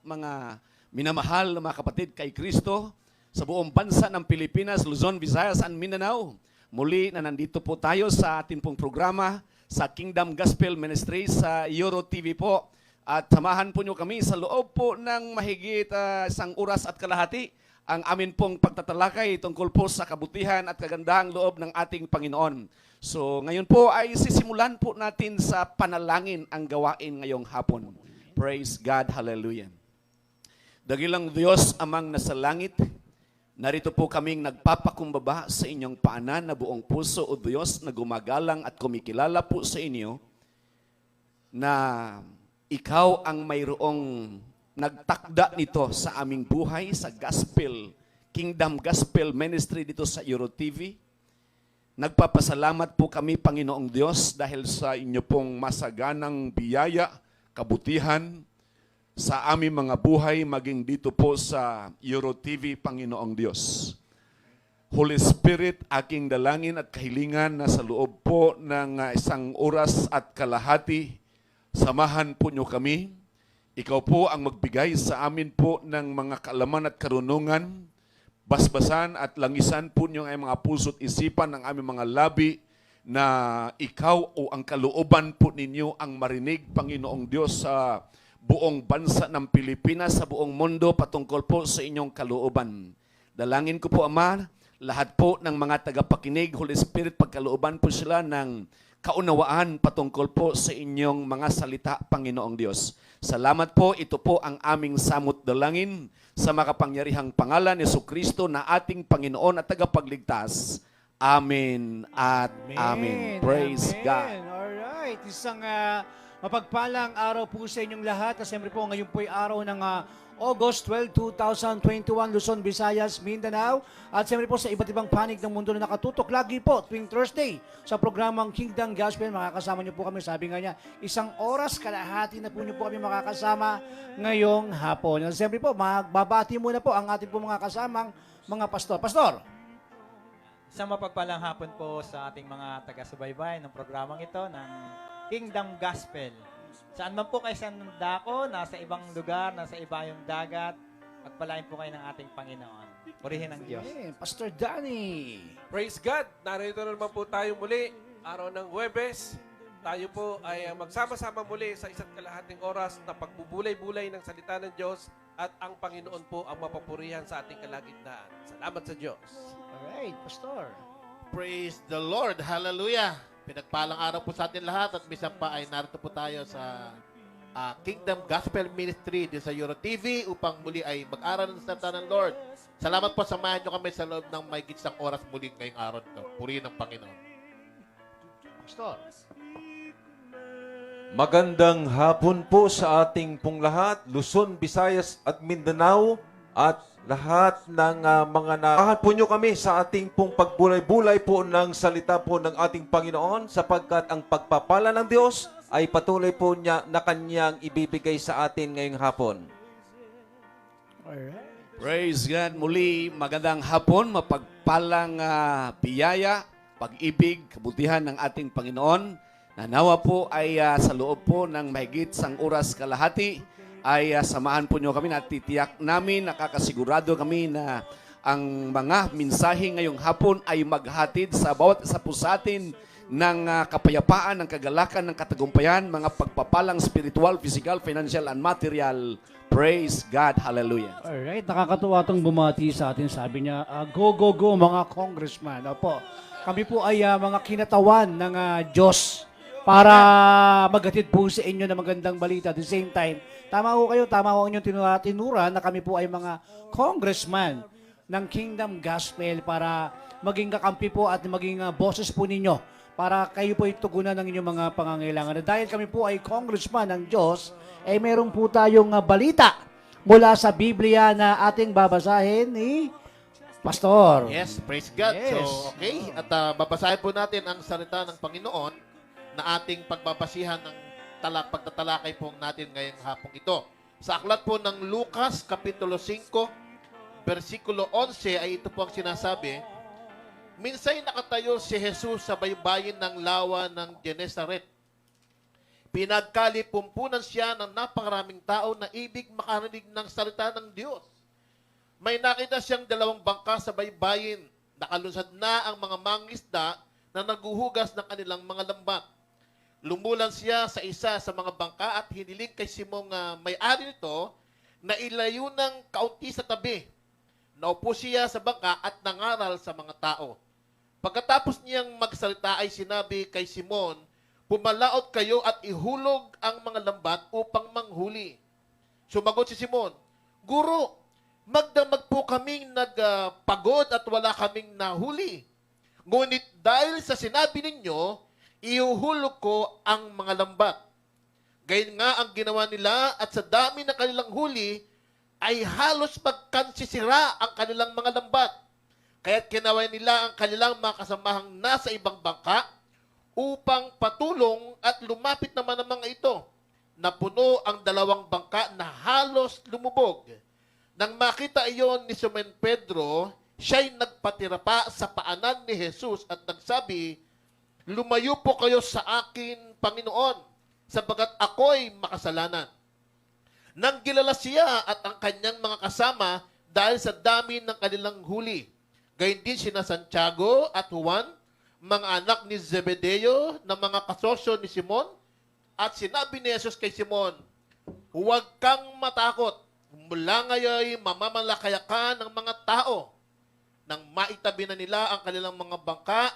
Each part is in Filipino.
Mga minamahal na mga kapatid kay Kristo sa buong bansa ng Pilipinas, Luzon, Visayas, and Mindanao. Muli na nandito po tayo sa ating pong programa sa Kingdom Gospel Ministry sa Euro TV po. At samahan po nyo kami sa loob po ng mahigit isang oras at kalahati ang amin pong pagtatalakay tungkol po sa kabutihan at kagandahang loob ng ating Panginoon. So ngayon po ay sisimulan po natin sa panalangin ang gawain ngayong hapon. Praise God, hallelujah. Dakilang Diyos amang nasa langit, narito po kaming nagpapakumbaba sa inyong paanan na buong puso o Diyos na gumagalang at kumikilala po sa inyo na ikaw ang mayroong nagtakda nito sa aming buhay sa Gospel, Kingdom Gospel Ministry dito sa Euro TV. Nagpapasalamat po kami, Panginoong Diyos, dahil sa inyo pong masaganang biyaya, kabutihan, sa aming mga buhay, maging dito po sa Euro TV, Panginoong Diyos. Holy Spirit, aking dalangin at kahilingan na sa loob po ng isang oras at kalahati, samahan po nyo kami. Ikaw po ang magbigay sa amin po ng mga kaalaman at karunungan, basbasan at langisan po nyo ang mga puso't isipan ng aming mga labi na ikaw o ang kalooban po ninyo ang marinig, Panginoong Diyos, sa buong bansa ng Pilipinas, sa buong mundo patungkol po sa inyong kalooban. Dalangin ko po, Ama, lahat po ng mga tagapakinig, Holy Spirit, pagkalooban po sila ng kaunawaan patungkol po sa inyong mga salita, Panginoong Diyos. Salamat po, ito po ang aming samot dalangin sa makapangyarihang pangalan ni Jesucristo na ating Panginoon at tagapagligtas. Amen at Amen. Praise God. Alright, isang mapagpalang araw po sa inyong lahat. Siyempre po, ngayon po ay araw ng August 12, 2021, Luzon, Visayas, Mindanao. At siyempre po sa iba't ibang panig ng mundo na nakatutok. Lagi po, tuwing Thursday, sa programang Kingdom Gospel, makakasama niyo po kami. Sabi nga niya, isang oras kalahati na po niyo po kami makakasama ngayong hapon. At siyempre po, magbabati muna po ang ating po mga kasamang mga pastor. Pastor! Isang mapagpalang hapon po sa ating mga taga-subaybay ng programang ito ng Kingdom Gospel. Saan man po kayo sa dako, nasa ibang lugar, nasa ibayong dagat, pagpalain po kayo ng ating Panginoon. Purihin ang Diyos. Pastor Danny. Praise God! Narito na naman po tayo muli, araw ng Huwebes. Tayo po ay magsama-sama muli sa isa't kalahating oras na pagbubulay-bulay ng salita ng Diyos at ang Panginoon po ang mapapurihan sa ating kalagitnaan. Salamat sa Diyos. Alright, Pastor. Praise the Lord. Hallelujah. Pinagpalang araw po sa atin lahat at bisan pa ay narito po tayo sa Kingdom Gospel Ministry din sa Euro TV upang muli ay mag-aral ng salita ng Lord. Salamat po, samahan nyo kami sa loob ng may gitsang oras muli ngayong araw ito. Purihin ng Panginoon. Pastor. Magandang hapon po sa ating pong lahat, Luzon, Visayas at Mindanao at lahat ng mga nakahan po nyo kami sa ating pong pagbulay-bulay po ng salita po ng ating Panginoon sapagkat ang pagpapala ng Diyos ay patuloy po niya na kanyang ibibigay sa atin ngayong hapon. Alright. Praise God. Muli, magandang hapon, mapagpalang biyaya, pag-ibig, kabutihan ng ating Panginoon. Nanawa po ay sa loob po ng mahigit sang oras kalahati ay samahan po nyo kami na titiyak namin, nakakasigurado kami na ang mga mensahe ngayong hapon ay maghatid sa bawat isa po sa atin ng kapayapaan, ng kagalakan, ng katagumpayan, mga pagpapalang spiritual, physical, financial, and material. Praise God. Hallelujah. Alright, nakakatuwa itong bumati sa atin. Sabi niya, go, go, go mga congressman. Opo, kami po ay mga kinatawan ng Diyos para maghatid po sa inyo ng magandang balita. At the same time, tama ho kayo, tama ho inyong tinura na kami po ay mga congressman ng Kingdom Gospel para maging kakampi po at maging boses po ninyo para kayo po itugunan ng inyong mga pangangailangan. At dahil kami po ay congressman ng Diyos, ay meron po tayong balita mula sa Biblia na ating babasahin ni Pastor. Yes, praise God. Yes. So, okay. At babasahin po natin ang salita ng Panginoon na ating pagbabasihan ng pagtatalakay po natin ngayong hapong ito. Sa aklat po ng Lucas, Kapitulo 5, versikulo 11, ay ito po ang sinasabi, Minsay nakatayo si Jesus sa baybayin ng lawa ng Genesaret. Pinagkalipumpunan siya ng napakaraming tao na ibig makarinig ng salita ng Diyos. May nakita siyang 2 bangka sa baybayin. Nakalunsad na ang mga mangisda na naguhugas ng kanilang mga lambat. Lumulan siya sa isa sa mga bangka at hiniling kay Simong may-ari nito na ilayo ng kaunti sa tabi. Naupo siya sa bangka at nangaral sa mga tao. Pagkatapos niyang magsalita ay sinabi kay Simon, "Pumalaot kayo at ihulog ang mga lambat upang manghuli." Sumagot si Simon, "Guro, magdamag po kaming nagpagod at wala kaming nahuli. Ngunit dahil sa sinabi ninyo, ihuhulog ko ang mga lambat." Gayon nga ang ginawa nila at sa dami ng kanilang huli, ay halos magkansisira ang kanilang mga lambat. Kaya't kinaway nila ang kanilang mga kasamahang nasa ibang bangka upang patulong at lumapit naman ang mga ito. Napuno ang 2 bangka na halos lumubog. Nang makita iyon ni Simon Pedro, siya'y nagpatira pa sa paanan ni Jesus at nagsabi, "Lumayo po kayo sa akin, Panginoon, sapagat ako'y makasalanan." Nang gilala siya at ang kanyang mga kasama dahil sa dami ng kanilang huli. Gayon din sina Santiago at Juan, mga anak ni Zebedeo na mga kasosyo ni Simon. At sinabi ni Jesus kay Simon, "Huwag kang matakot. Mula ngayon mamamalakaya ka ng mga tao." Nang maitabi na nila ang kanilang mga bangka,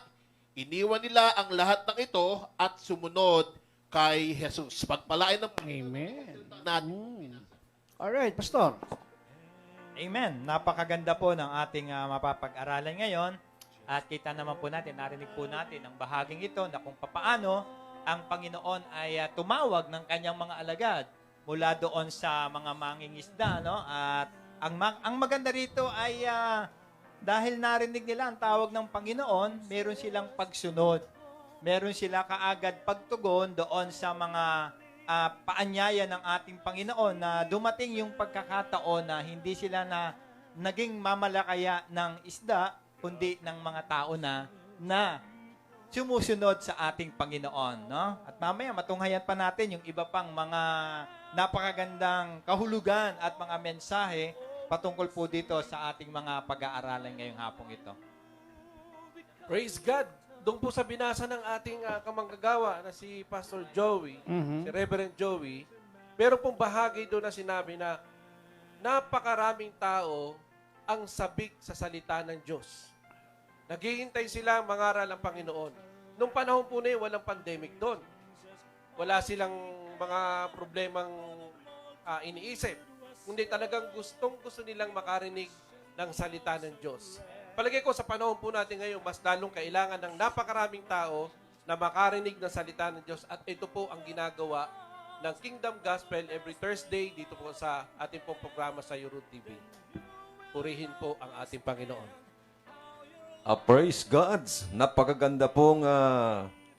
iniwan nila ang lahat ng ito at sumunod kay Jesus. Pagpalain ng Amen. natin. Alright, Pastor. Amen. Napakaganda po ng ating mapapag-aralan ngayon. At kita naman po natin, narinig po natin ang bahaging ito na kung papaano ang Panginoon ay tumawag ng kanyang mga alagad mula doon sa mga mangingisda. No? At ang maganda rito ay dahil narinig nila ang tawag ng Panginoon, meron silang pagsunod. Meron sila kaagad pagtugon doon sa mga paanyaya ng ating Panginoon na dumating yung pagkakataon na hindi sila na naging mamalakaya ng isda, kundi ng mga tao na sumusunod sa ating Panginoon. No? At mamaya matunghayan pa natin yung iba pang mga napakagandang kahulugan at mga mensahe patungkol po dito sa ating mga pag-aaralan ngayong hapong ito. Praise God! Doon po sa binasa ng ating kamanggagawa na si Pastor Joey, si Reverend Joey, meron pong bahagi doon na sinabi na napakaraming tao ang sabik sa salita ng Diyos. Naghihintay sila mangaral ang Panginoon. Nung panahon po na yun, walang pandemic doon. Wala silang mga problemang iniisip. Kundi talagang gusto nilang makarinig ng salita ng Diyos. Palagay ko sa panahon po natin ngayon, mas lalong kailangan ng napakaraming tao na makarinig ng salita ng Diyos. At ito po ang ginagawa ng Kingdom Gospel every Thursday dito po sa ating pong programa sa Euro TV. Purihin po ang ating Panginoon. Praise God! Napakaganda pong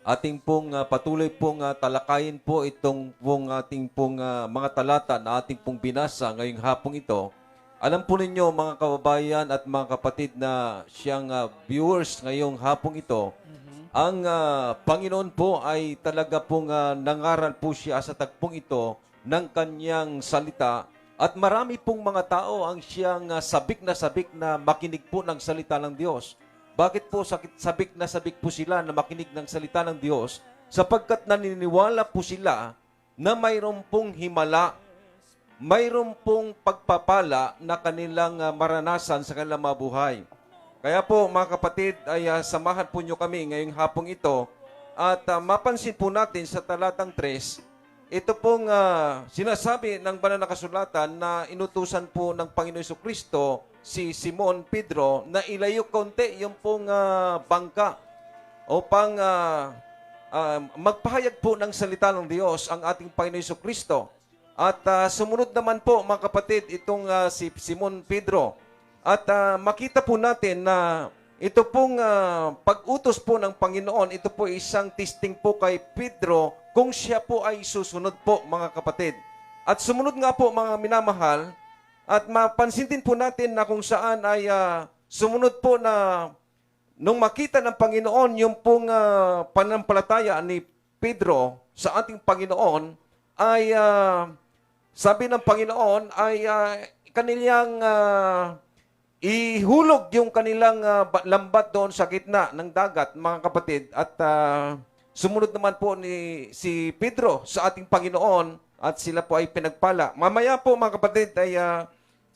ating pong patuloy pong talakayin po itong pong ating pong mga talata na ating pong binasa ngayong hapong ito. Alam po ninyo mga kababayan at mga kapatid na siyang viewers ngayong hapong ito, ang Panginoon po ay talaga pong nangaral po siya sa tagpong ito ng kanyang salita at marami pong mga tao ang siyang sabik na makinig po ng salita ng Diyos. Bakit po sabik po sila na makinig ng salita ng Diyos? Sapagkat naniniwala po sila na mayroon pong himala, mayroon pong pagpapala na kanilang maranasan sa kanilang mabuhay. Kaya po mga kapatid ay samahan po nyo kami ngayong hapong ito at mapansin po natin sa talatang 3, ito pong sinasabi ng banal na kasulatan na inutusan po ng Panginoon Jesucristo si Simon Pedro na ilayo konti yung pong bangka upang magpahayag po ng salita ng Diyos ang ating Panginoon Jesucristo. At sumunod naman po mga kapatid itong si Simon Pedro. At makita po natin na ito pong pag-utos po ng Panginoon, ito po isang testing po kay Pedro kung siya po ay susunod po mga kapatid. At sumunod nga po mga minamahal, at mapansin din po natin na kung saan ay sumunod po na nung makita ng Panginoon yung pong panampalataya ni Pedro, sa ating Panginoon ay sabi ng Panginoon ay kanilang ihulog yung kanilang lambat doon sa gitna ng dagat, mga kapatid. At sumunod naman po si Pedro sa ating Panginoon at sila po ay pinagpala. Mamaya po, mga kapatid, ay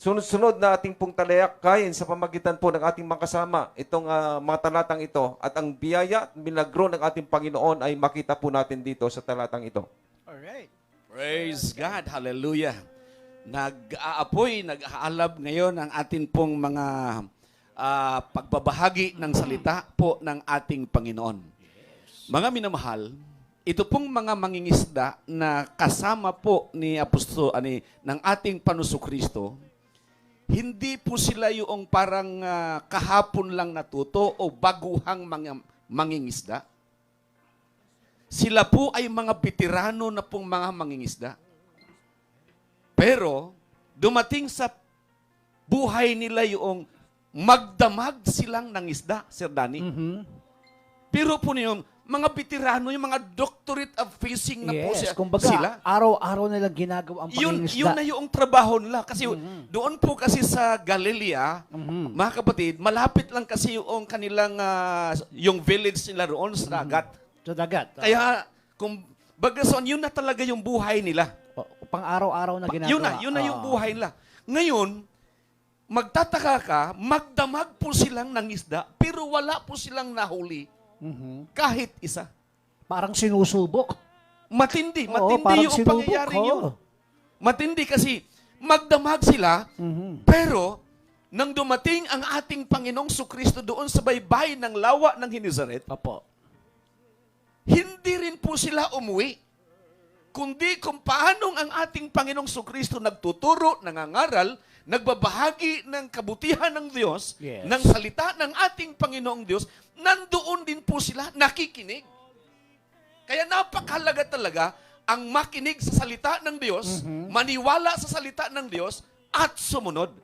sunod-sunod na ating pong talakayin sa pamagitan po ng ating mga kasama itong mga talatang ito. At ang biyaya at milagro ng ating Panginoon ay makita po natin dito sa talatang ito. Alright. Praise God. Hallelujah. Nag-aapoy, nag-aalab ngayon ang atin pong mga pagbabahagi ng salita po ng ating Panginoon. Mga minamahal, ito pong mga mangingisda na kasama po ni ng ating Panuso Kristo, hindi po sila yung parang kahapon lang natuto o baguhang mangingisda. Sila po ay mga veterano na pong mga mangingisda. Pero, dumating sa buhay nila yung magdamag silang nangisda, Sir Danny. Pero po yung mga veterano, yung mga doctorate of fishing na po Yes, kumbaga, sila. araw-araw nilang ginagawa ang Yun pangingisda. na yung trabaho nila. Kasi doon po kasi sa Galilea, mga kapatid, malapit lang kasi yung kanilang, yung village nila roon sa dagat. Sa dagat. Kaya, kung bagason, yun na talaga yung buhay nila. Pang araw-araw na ginagawa. Yun na yung buhay nila. Ngayon, magtataka ka, magdamag po silang nangisda, pero wala po silang nahuli. Kahit isa. Parang sinusubok. Matindi Oo, parang matindi yung sinubok, pangyayari oo. yun. Matindi kasi magdamag sila, pero nang dumating ang ating Panginoong Sukristo doon sa baybay ng lawa ng Genesaret, Opo. hindi rin po sila umuwi. Kundi kung paanong ang ating Panginoong Sukristo nagtuturo, nangangaral, nagbabahagi ng kabutihan ng Diyos, Yes. ng salita ng ating Panginoong Diyos, nandoon din po sila nakikinig. Kaya napakahalaga talaga ang makinig sa salita ng Diyos, maniwala sa salita ng Diyos, at sumunod.